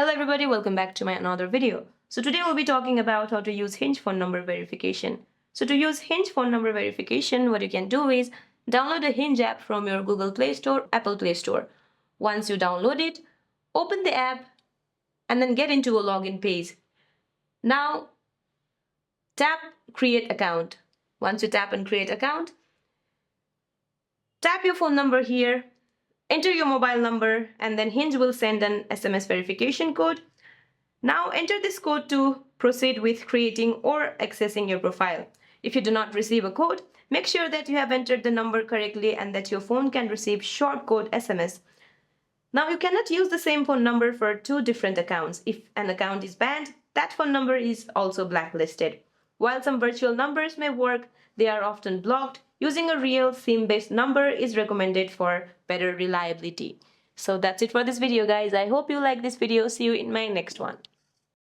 Hello everybody, welcome back to my another video. So today we'll be talking about how to use Hinge phone number verification. So to use Hinge phone number verification, what you can do is download the Hinge app from your Google Play Store, Apple Play Store. Once you download it, open the app and then get into a login page. Now tap create account. Once you tap and create account, tap your phone number here. Enter your mobile number and then Hinge will send an SMS verification code. Now enter this code to proceed with creating or accessing your profile. If you do not receive a code, make sure that you have entered the number correctly and that your phone can receive short code SMS. Now you cannot use the same phone number for two different accounts. If an account is banned, that phone number is also blacklisted. While some virtual numbers may work, they are often blocked. Using a real SIM-based number is recommended for better reliability. So that's it for this video, guys. I hope you like this video. See you in my next one.